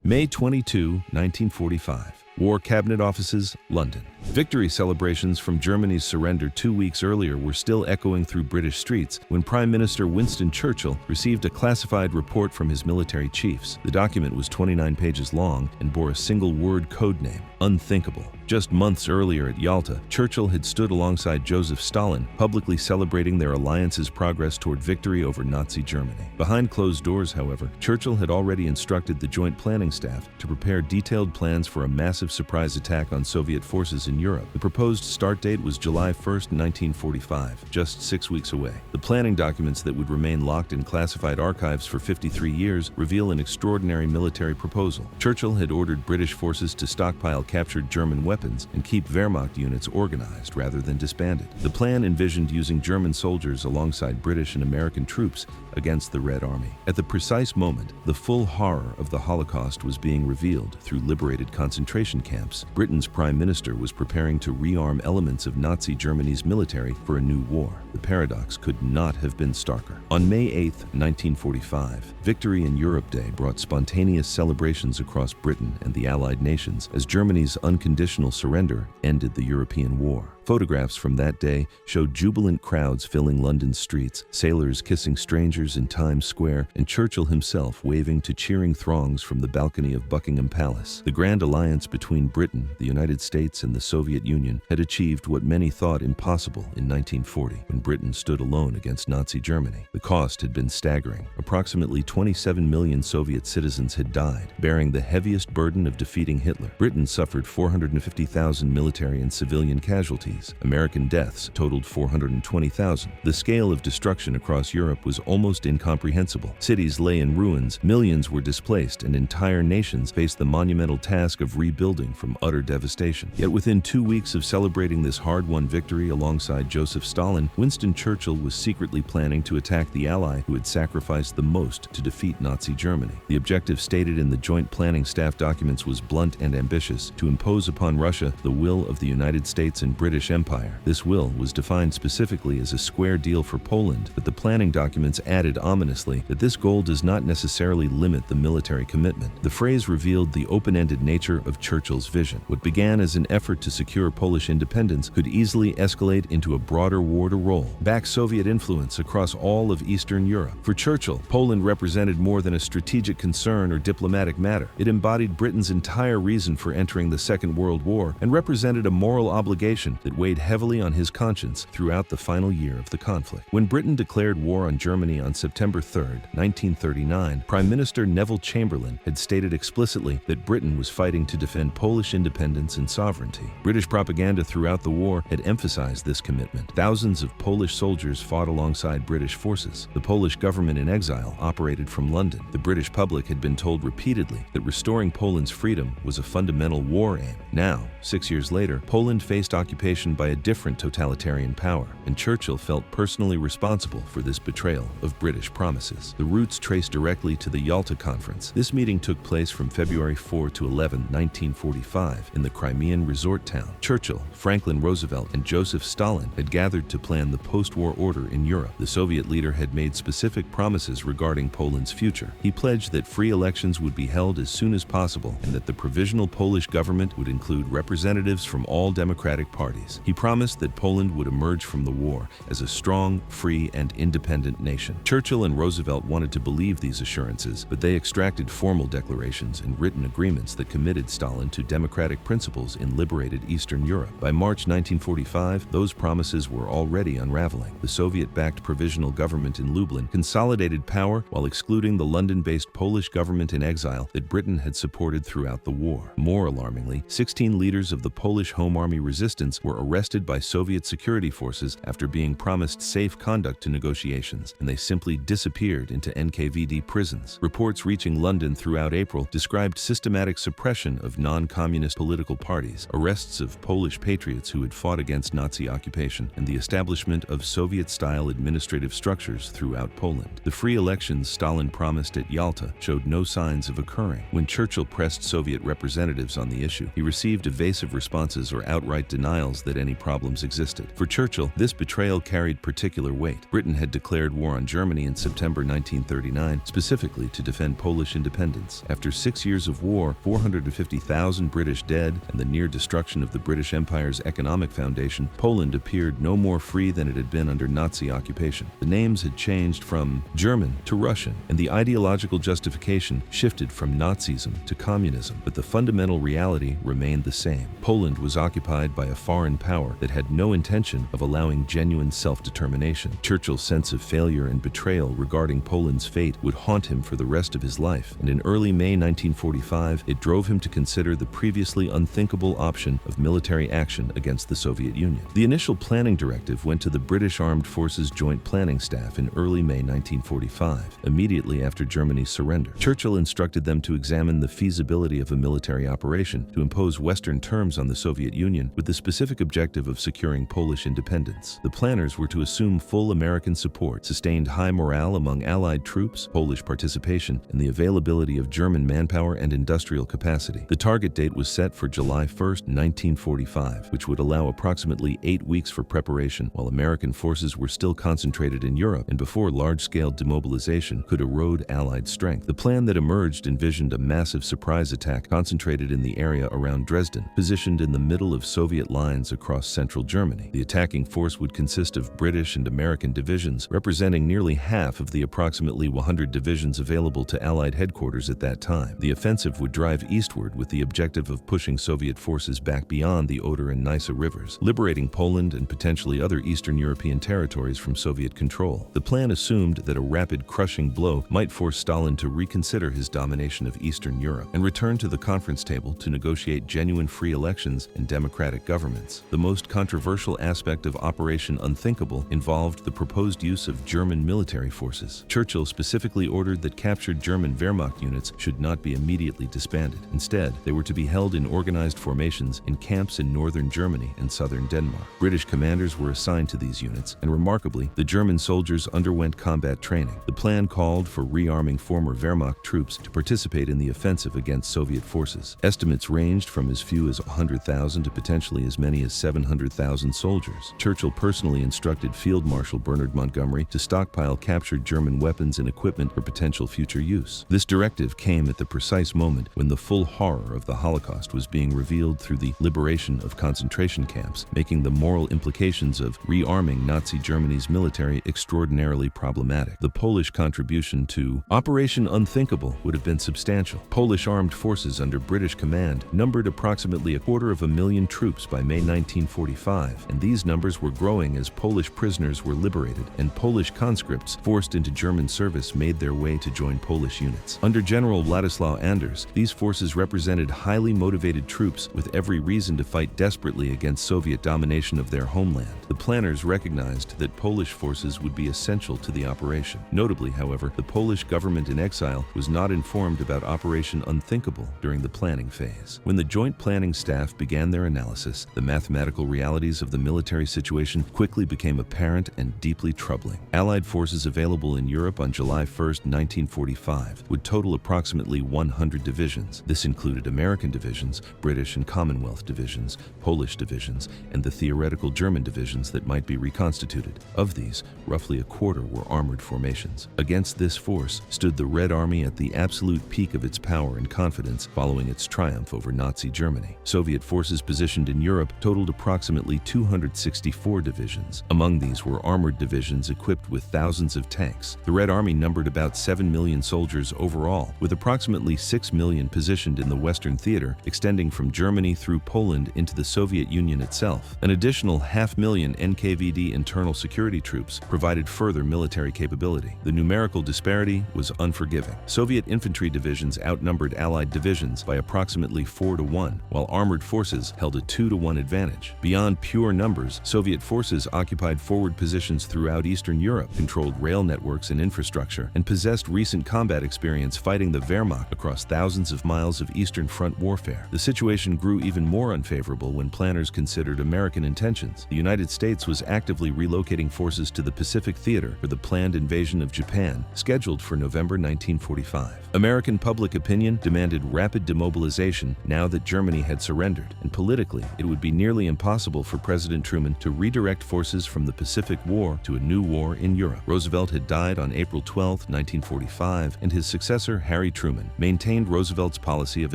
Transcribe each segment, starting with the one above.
May 22, 1945. War Cabinet Offices, London. Victory celebrations from Germany's surrender 2 weeks earlier were still echoing through British streets when Prime Minister Winston Churchill received a classified report from his military chiefs. The document was 29 pages long and bore a single-word code name, Unthinkable. Just months earlier at Yalta, Churchill had stood alongside Joseph Stalin, publicly celebrating their alliance's progress toward victory over Nazi Germany. Behind closed doors, however, Churchill had already instructed the Joint Planning Staff to prepare detailed plans for a massive surprise attack on Soviet forces in Europe. The proposed start date was July 1, 1945, just 6 weeks away. The planning documents that would remain locked in classified archives for 53 years reveal an extraordinary military proposal. Churchill had ordered British forces to stockpile captured German weapons and keep Wehrmacht units organized rather than disbanded. The plan envisioned using German soldiers alongside British and American troops against the Red Army. At the precise moment, the full horror of the Holocaust was being revealed through liberated concentration camps. Britain's Prime Minister was preparing to rearm elements of Nazi Germany's military for a new war. The paradox could not have been starker. On May 8, 1945, Victory in Europe Day brought spontaneous celebrations across Britain and the Allied nations as Germany's unconditional surrender ended the European war. Photographs from that day showed jubilant crowds filling London's streets, sailors kissing strangers in Times Square, and Churchill himself waving to cheering throngs from the balcony of Buckingham Palace. The grand alliance between Britain, the United States, and the Soviet Union had achieved what many thought impossible in 1940, when Britain stood alone against Nazi Germany. The cost had been staggering. Approximately 27 million Soviet citizens had died, bearing the heaviest burden of defeating Hitler. Britain suffered 450,000 military and civilian casualties. American deaths totaled 420,000. The scale of destruction across Europe was almost incomprehensible. Cities lay in ruins, millions were displaced, and entire nations faced the monumental task of rebuilding from utter devastation. Yet within 2 weeks of celebrating this hard-won victory alongside Joseph Stalin, Winston Churchill was secretly planning to attack the ally who had sacrificed the most to defeat Nazi Germany. The objective stated in the Joint Planning Staff documents was blunt and ambitious: to impose upon Russia the will of the United States and British Empire. This will was defined specifically as a square deal for Poland, but the planning documents added ominously that this goal does not necessarily limit the military commitment. The phrase revealed the open-ended nature of Churchill's vision. What began as an effort to secure Polish independence could easily escalate into a broader war to roll back Soviet influence across all of Eastern Europe. For Churchill, Poland represented more than a strategic concern or diplomatic matter. It embodied Britain's entire reason for entering the Second World War and represented a moral obligation that weighed heavily on his conscience throughout the final year of the conflict. When Britain declared war on Germany on September 3, 1939, Prime Minister Neville Chamberlain had stated explicitly that Britain was fighting to defend Polish independence and sovereignty. British propaganda throughout the war had emphasized this commitment. Thousands of Polish soldiers fought alongside British forces. The Polish government in exile operated from London. The British public had been told repeatedly that restoring Poland's freedom was a fundamental war aim. Now, 6 years later, Poland faced occupation by a different totalitarian power, and Churchill felt personally responsible for this betrayal of British promises. The roots trace directly to the Yalta Conference. This meeting took place from February 4 to 11, 1945, in the Crimean resort town. Churchill, Franklin Roosevelt, and Joseph Stalin had gathered to plan the post-war order in Europe. The Soviet leader had made specific promises regarding Poland's future. He pledged that free elections would be held as soon as possible and that the provisional Polish government would include representatives from all democratic parties. He promised that Poland would emerge from the war as a strong, free, and independent nation. Churchill and Roosevelt wanted to believe these assurances, but they extracted formal declarations and written agreements that committed Stalin to democratic principles in liberated Eastern Europe. By March 1945, those promises were already unraveling. The Soviet-backed provisional government in Lublin consolidated power while excluding the London-based Polish government in exile that Britain had supported throughout the war. More alarmingly, 16 leaders of the Polish Home Army resistance were arrested by Soviet security forces after being promised safe conduct to negotiations, and they simply disappeared into NKVD prisons. Reports reaching London throughout April described systematic suppression of non-communist political parties, arrests of Polish patriots who had fought against Nazi occupation, and the establishment of Soviet-style administrative structures throughout Poland. The free elections Stalin promised at Yalta showed no signs of occurring. When Churchill pressed Soviet representatives on the issue, he received evasive responses or outright denials that any problems existed. For Churchill, this betrayal carried particular weight. Britain had declared war on Germany in September 1939, specifically to defend Polish independence. After 6 years of war, 450,000 British dead, and the near destruction of the British Empire's economic foundation, Poland appeared no more free than it had been under Nazi occupation. The names had changed from German to Russian, and the ideological justification shifted from Nazism to communism, but the fundamental reality remained the same. Poland was occupied by a foreign power that had no intention of allowing genuine self-determination. Churchill's sense of failure and betrayal regarding Poland's fate would haunt him for the rest of his life, and in early May 1945, it drove him to consider the previously unthinkable option of military action against the Soviet Union. The initial planning directive went to the British Armed Forces Joint Planning Staff in early May 1945, immediately after Germany's surrender. Churchill instructed them to examine the feasibility of a military operation to impose Western terms on the Soviet Union with the specific objective of securing Polish independence. The planners were to assume full American support, sustained high morale among Allied troops, Polish participation, and the availability of German manpower and industrial capacity. The target date was set for July 1, 1945, which would allow approximately 8 weeks for preparation while American forces were still concentrated in Europe and before large-scale demobilization could erode Allied strength. The plan that emerged envisioned a massive surprise attack concentrated in the area around Dresden, positioned in the middle of Soviet lines across central Germany. The attacking force would consist of British and American divisions, representing nearly half of the approximately 100 divisions available to Allied headquarters at that time. The offensive would drive eastward with the objective of pushing Soviet forces back beyond the Oder and Neisse rivers, liberating Poland and potentially other Eastern European territories from Soviet control. The plan assumed that a rapid crushing blow might force Stalin to reconsider his domination of Eastern Europe and return to the conference table to negotiate genuine free elections and democratic governments. The most controversial aspect of Operation Unthinkable involved the proposed use of German military forces. Churchill specifically ordered that captured German Wehrmacht units should not be immediately disbanded. Instead, they were to be held in organized formations in camps in northern Germany and southern Denmark. British commanders were assigned to these units, and remarkably, the German soldiers underwent combat training. The plan called for rearming former Wehrmacht troops to participate in the offensive against Soviet forces. Estimates ranged from as few as 100,000 to potentially as many as 700,000 soldiers. Churchill personally instructed Field Marshal Bernard Montgomery to stockpile captured German weapons and equipment for potential future use. This directive came at the precise moment when the full horror of the Holocaust was being revealed through the liberation of concentration camps, making the moral implications of rearming Nazi Germany's military extraordinarily problematic. The Polish contribution to Operation Unthinkable would have been substantial. Polish armed forces under British command numbered approximately 250,000 troops by May 1945, and these numbers were growing as Polish prisoners were liberated and Polish conscripts forced into German service made their way to join Polish units. Under General Władysław Anders, these forces represented highly motivated troops with every reason to fight desperately against Soviet domination of their homeland. The planners recognized that Polish forces would be essential to the operation. Notably, however, the Polish government in exile was not informed about Operation Unthinkable during the planning phase. When the Joint Planning Staff began their analysis, the mathematical realities of the military situation quickly became apparent and deeply troubling. Allied forces available in Europe on July 1, 1945, would total approximately 100 divisions. This included American divisions, British and Commonwealth divisions, Polish divisions, and the theoretical German divisions that might be reconstituted. Of these, roughly a quarter were armored formations. Against this force stood the Red Army at the absolute peak of its power and confidence following its triumph over Nazi Germany. Soviet forces positioned in Europe totaled approximately 264 divisions. Among these were armored divisions equipped with thousands of tanks. The Red Army numbered about 7 million soldiers overall, with approximately 6 million positioned in the Western Theater, extending from Germany through Poland into the Soviet Union itself. An additional 500,000 NKVD internal security troops provided further military capability. The numerical disparity was unforgiving. Soviet infantry divisions outnumbered Allied divisions by approximately 4-1, while armored forces held a 2-1 advantage. Beyond pure numbers, Soviet forces occupied forward positions throughout Eastern Europe, controlled rail networks and infrastructure, and possessed recent combat experience fighting the Wehrmacht across thousands of miles of Eastern Front warfare. The situation grew even more unfavorable when planners considered American intentions. The United States was actively relocating forces to the Pacific Theater for the planned invasion of Japan, scheduled for November 1945. American public opinion demanded rapid demobilization now that Germany had surrendered, and politically, it would be nearly nearly impossible for President Truman to redirect forces from the Pacific War to a new war in Europe. Roosevelt had died on April 12, 1945, and his successor, Harry Truman, maintained Roosevelt's policy of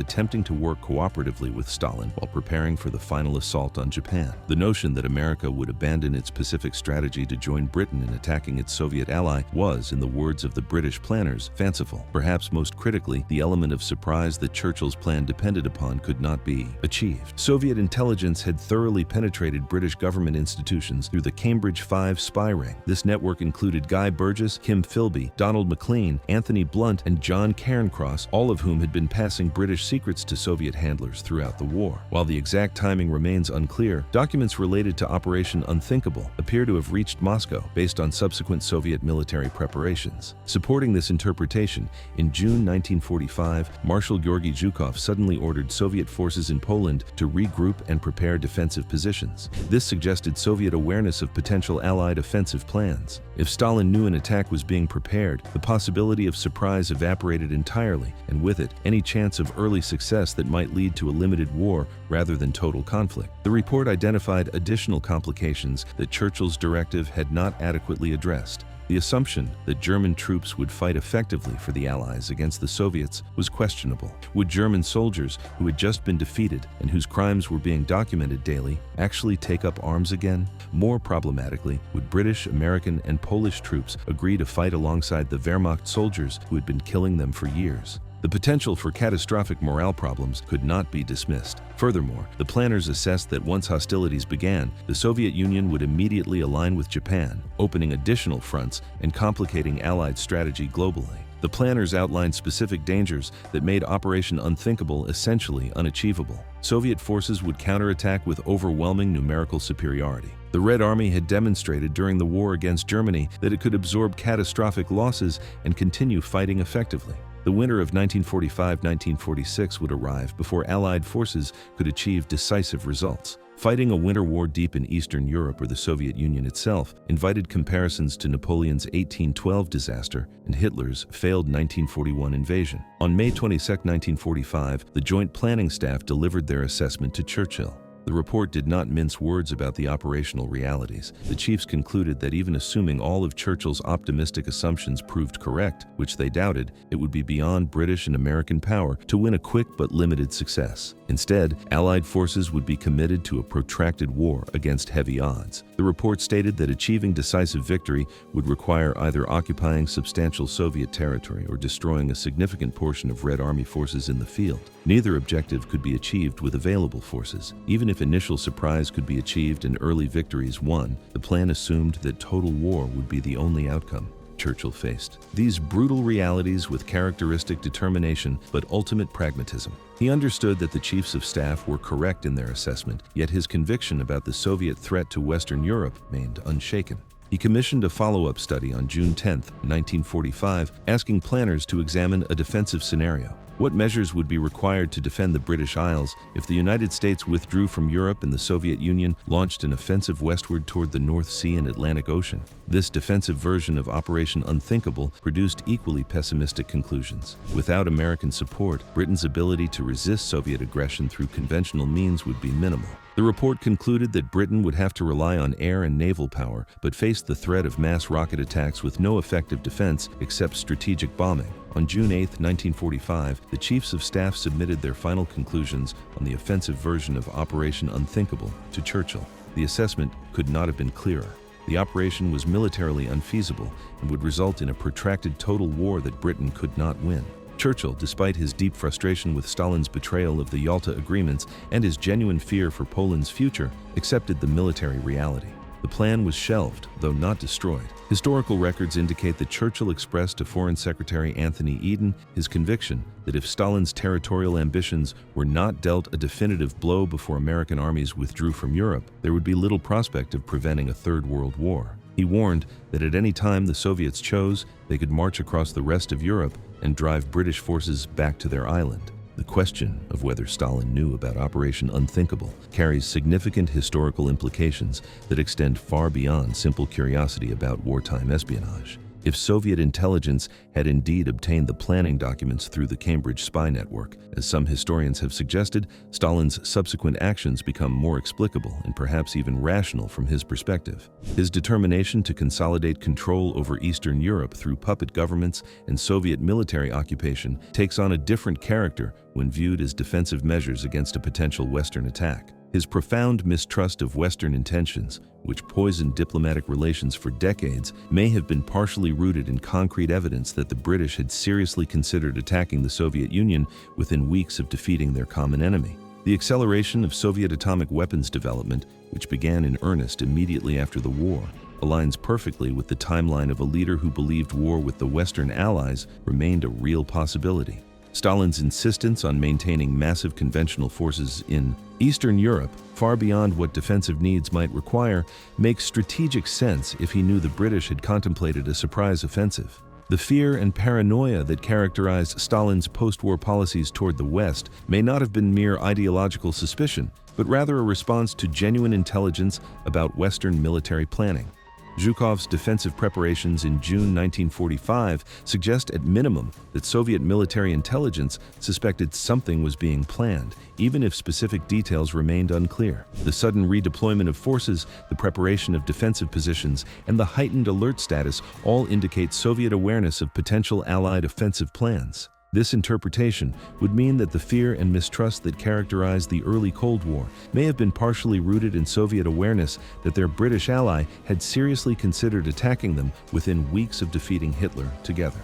attempting to work cooperatively with Stalin while preparing for the final assault on Japan. The notion that America would abandon its Pacific strategy to join Britain in attacking its Soviet ally was, in the words of the British planners, fanciful. Perhaps most critically, the element of surprise that Churchill's plan depended upon could not be achieved. Soviet intelligence had thoroughly penetrated British government institutions through the Cambridge 5 spy ring. This network included Guy Burgess, Kim Philby, Donald MacLean, Anthony Blunt, and John Cairncross, all of whom had been passing British secrets to Soviet handlers throughout the war. While the exact timing remains unclear, documents related to Operation Unthinkable appear to have reached Moscow based on subsequent Soviet military preparations. Supporting this interpretation, in June 1945, Marshal Georgy Zhukov suddenly ordered Soviet forces in Poland to regroup and prepare defensive positions. This suggested Soviet awareness of potential Allied offensive plans. If Stalin knew an attack was being prepared, the possibility of surprise evaporated entirely, and with it, any chance of early success that might lead to a limited war rather than total conflict. The report identified additional complications that Churchill's directive had not adequately addressed. The assumption that German troops would fight effectively for the Allies against the Soviets was questionable. Would German soldiers, who had just been defeated and whose crimes were being documented daily, actually take up arms again? More problematically, would British, American, and Polish troops agree to fight alongside the Wehrmacht soldiers who had been killing them for years? The potential for catastrophic morale problems could not be dismissed. Furthermore, the planners assessed that once hostilities began, the Soviet Union would immediately align with Japan, opening additional fronts and complicating Allied strategy globally. The planners outlined specific dangers that made Operation Unthinkable essentially unachievable. Soviet forces would counterattack with overwhelming numerical superiority. The Red Army had demonstrated during the war against Germany that it could absorb catastrophic losses and continue fighting effectively. The winter of 1945-1946 would arrive before Allied forces could achieve decisive results. Fighting a winter war deep in Eastern Europe or the Soviet Union itself invited comparisons to Napoleon's 1812 disaster and Hitler's failed 1941 invasion. On May 22, 1945, the Joint Planning Staff delivered their assessment to Churchill. The report did not mince words about the operational realities. The chiefs concluded that even assuming all of Churchill's optimistic assumptions proved correct, which they doubted, it would be beyond British and American power to win a quick but limited success. Instead, Allied forces would be committed to a protracted war against heavy odds. The report stated that achieving decisive victory would require either occupying substantial Soviet territory or destroying a significant portion of Red Army forces in the field. Neither objective could be achieved with available forces. Even if initial surprise could be achieved and early victories won, the plan assumed that total war would be the only outcome. Churchill faced these brutal realities with characteristic determination but ultimate pragmatism. He understood that the chiefs of staff were correct in their assessment, yet his conviction about the Soviet threat to Western Europe remained unshaken. He commissioned a follow-up study on June 10, 1945, asking planners to examine a defensive scenario. What measures would be required to defend the British Isles if the United States withdrew from Europe and the Soviet Union launched an offensive westward toward the North Sea and Atlantic Ocean? This defensive version of Operation Unthinkable produced equally pessimistic conclusions. Without American support, Britain's ability to resist Soviet aggression through conventional means would be minimal. The report concluded that Britain would have to rely on air and naval power, but faced the threat of mass rocket attacks with no effective defense except strategic bombing. On June 8, 1945, the Chiefs of Staff submitted their final conclusions on the offensive version of Operation Unthinkable to Churchill. The assessment could not have been clearer. The operation was militarily unfeasible and would result in a protracted total war that Britain could not win. Churchill, despite his deep frustration with Stalin's betrayal of the Yalta agreements and his genuine fear for Poland's future, accepted the military reality. The plan was shelved, though not destroyed. Historical records indicate that Churchill expressed to Foreign Secretary Anthony Eden his conviction that if Stalin's territorial ambitions were not dealt a definitive blow before American armies withdrew from Europe, there would be little prospect of preventing a Third World War. He warned that at any time the Soviets chose, they could march across the rest of Europe and drive British forces back to their island. The question of whether Stalin knew about Operation Unthinkable carries significant historical implications that extend far beyond simple curiosity about wartime espionage. if Soviet intelligence had indeed obtained the planning documents through the Cambridge spy network. As some historians have suggested, Stalin's subsequent actions become more explicable and perhaps even rational from his perspective. His determination to consolidate control over Eastern Europe through puppet governments and Soviet military occupation takes on a different character when viewed as defensive measures against a potential Western attack. His profound mistrust of Western intentions, which poisoned diplomatic relations for decades, may have been partially rooted in concrete evidence that the British had seriously considered attacking the Soviet Union within weeks of defeating their common enemy. The acceleration of Soviet atomic weapons development, which began in earnest immediately after the war, aligns perfectly with the timeline of a leader who believed war with the Western Allies remained a real possibility. Stalin's insistence on maintaining massive conventional forces in Eastern Europe, far beyond what defensive needs might require, makes strategic sense if he knew the British had contemplated a surprise offensive. The fear and paranoia that characterized Stalin's post-war policies toward the West may not have been mere ideological suspicion, but rather a response to genuine intelligence about Western military planning. Zhukov's defensive preparations in June 1945 suggest at minimum that Soviet military intelligence suspected something was being planned, even if specific details remained unclear. The sudden redeployment of forces, the preparation of defensive positions, and the heightened alert status all indicate Soviet awareness of potential Allied offensive plans. This interpretation would mean that the fear and mistrust that characterized the early Cold War may have been partially rooted in Soviet awareness that their British ally had seriously considered attacking them within weeks of defeating Hitler together.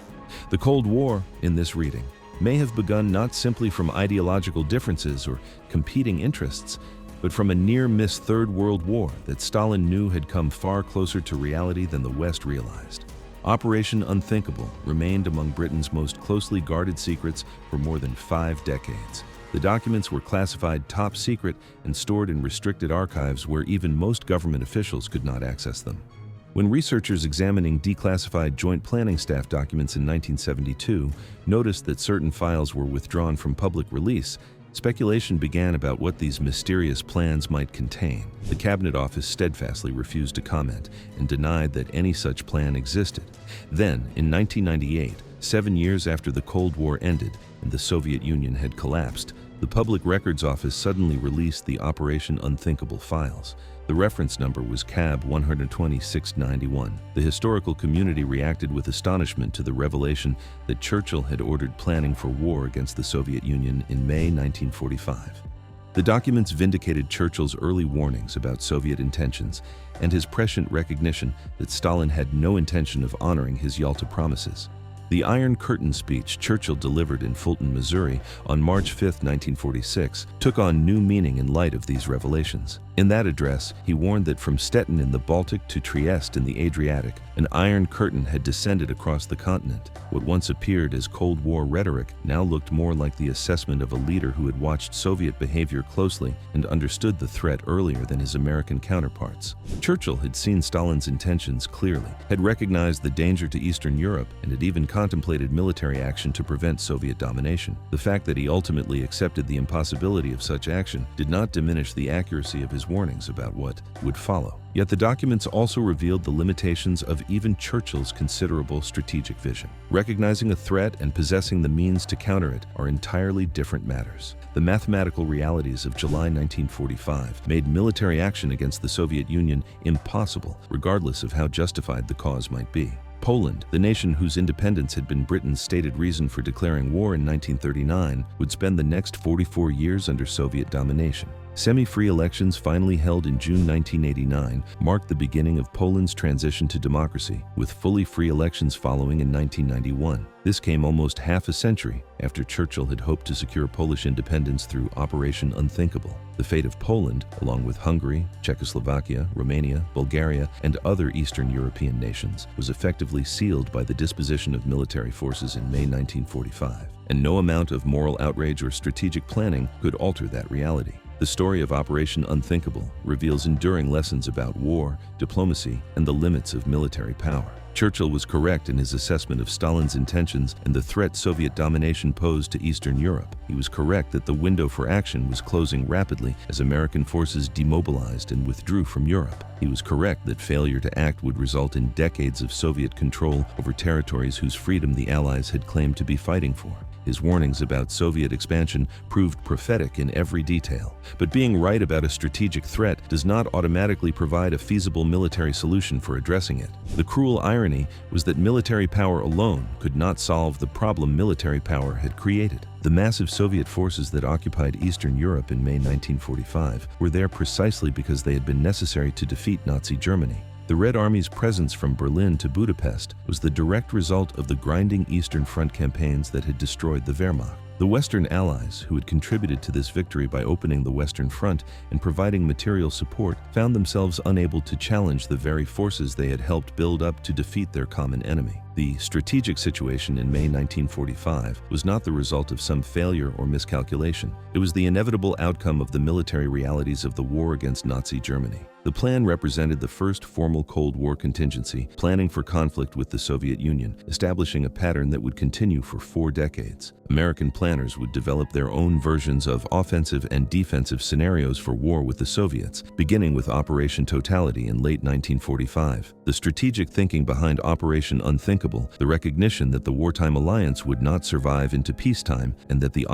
The Cold War, in this reading, may have begun not simply from ideological differences or competing interests, but from a near-miss Third World War that Stalin knew had come far closer to reality than the West realized. Operation Unthinkable remained among Britain's most closely guarded secrets for more than 5 decades. The documents were classified top secret and stored in restricted archives where even most government officials could not access them. When researchers examining declassified Joint Planning Staff documents in 1972 noticed that certain files were withdrawn from public release, speculation began about what these mysterious plans might contain. The Cabinet Office steadfastly refused to comment and denied that any such plan existed. Then, in 1998, 7 years after the Cold War ended and the Soviet Union had collapsed, the Public Records Office suddenly released the Operation Unthinkable files. The reference number was CAB 120691. The historical community reacted with astonishment to the revelation that Churchill had ordered planning for war against the Soviet Union in May 1945. The documents vindicated Churchill's early warnings about Soviet intentions and his prescient recognition that Stalin had no intention of honoring his Yalta promises. The Iron Curtain speech Churchill delivered in Fulton, Missouri on March 5, 1946, took on new meaning in light of these revelations. In that address, he warned that from Stettin in the Baltic to Trieste in the Adriatic, an iron curtain had descended across the continent. What once appeared as Cold War rhetoric now looked more like the assessment of a leader who had watched Soviet behavior closely and understood the threat earlier than his American counterparts. Churchill had seen Stalin's intentions clearly, had recognized the danger to Eastern Europe, and had even contemplated military action to prevent Soviet domination. The fact that he ultimately accepted the impossibility of such action did not diminish the accuracy of his warnings about what would follow. Yet the documents also revealed the limitations of even Churchill's considerable strategic vision. Recognizing a threat and possessing the means to counter it are entirely different matters. The mathematical realities of July 1945 made military action against the Soviet Union impossible, regardless of how justified the cause might be. Poland, the nation whose independence had been Britain's stated reason for declaring war in 1939, would spend the next 44 years under Soviet domination. Semi-free elections finally held in June 1989 marked the beginning of Poland's transition to democracy, with fully free elections following in 1991. This came almost half a century after Churchill had hoped to secure Polish independence through Operation Unthinkable. The fate of Poland, along with Hungary, Czechoslovakia, Romania, Bulgaria, and other Eastern European nations, was effectively sealed by the disposition of military forces in May 1945. And no amount of moral outrage or strategic planning could alter that reality. The story of Operation Unthinkable reveals enduring lessons about war, diplomacy, and the limits of military power. Churchill was correct in his assessment of Stalin's intentions and the threat Soviet domination posed to Eastern Europe. He was correct that the window for action was closing rapidly as American forces demobilized and withdrew from Europe. He was correct that failure to act would result in decades of Soviet control over territories whose freedom the Allies had claimed to be fighting for. His warnings about Soviet expansion proved prophetic in every detail. But being right about a strategic threat does not automatically provide a feasible military solution for addressing it. The cruel irony was that military power alone could not solve the problem military power had created. The massive Soviet forces that occupied Eastern Europe in May 1945 were there precisely because they had been necessary to defeat Nazi Germany. The Red Army's presence from Berlin to Budapest was the direct result of the grinding Eastern Front campaigns that had destroyed the Wehrmacht. The Western Allies, who had contributed to this victory by opening the Western Front and providing material support, found themselves unable to challenge the very forces they had helped build up to defeat their common enemy. The strategic situation in May 1945 was not the result of some failure or miscalculation. It was the inevitable outcome of the military realities of the war against Nazi Germany. The plan represented the first formal Cold War contingency, planning for conflict with the Soviet Union, establishing a pattern that would continue for 4 decades. American planners would develop their own versions of offensive and defensive scenarios for war with the Soviets, beginning with Operation Totality in late 1945. The strategic thinking behind Operation Unthinkable, the recognition that the wartime alliance would not survive into peacetime and that the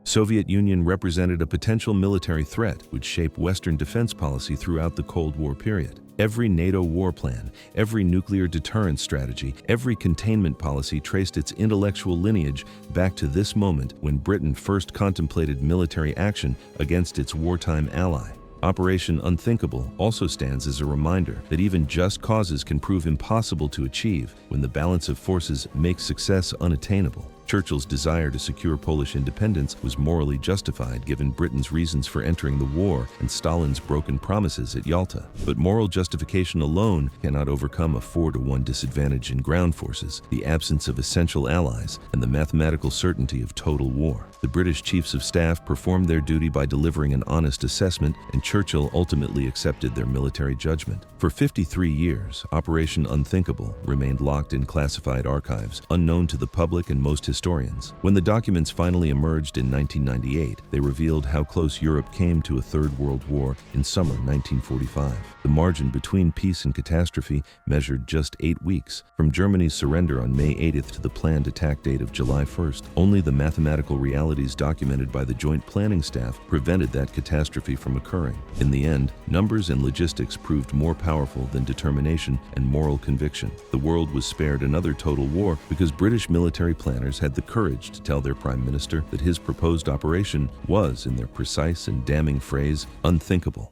Soviet Union represented a potential military threat, would shape Western defense policy throughout the Cold War period. Every NATO war plan, every nuclear deterrence strategy, every containment policy traced its intellectual lineage back to this moment when Britain first contemplated military action against its wartime ally. Operation Unthinkable also stands as a reminder that even just causes can prove impossible to achieve when the balance of forces makes success unattainable. Churchill's desire to secure Polish independence was morally justified given Britain's reasons for entering the war and Stalin's broken promises at Yalta. But moral justification alone cannot overcome a 4-to-1 disadvantage in ground forces, the absence of essential allies, and the mathematical certainty of total war. The British Chiefs of Staff performed their duty by delivering an honest assessment, and Churchill ultimately accepted their military judgment. For 53 years, Operation Unthinkable remained locked in classified archives, unknown to the public and most historians. When the documents finally emerged in 1998, they revealed how close Europe came to a Third World War in summer 1945. The margin between peace and catastrophe measured just 8 weeks. From Germany's surrender on May 80th to the planned attack date of July 1st, only the mathematical realities documented by the Joint Planning Staff prevented that catastrophe from occurring. In the end, numbers and logistics proved more powerful than determination and moral conviction. The world was spared another total war because British military planners had the courage to tell their Prime Minister that his proposed operation was, in their precise and damning phrase, unthinkable.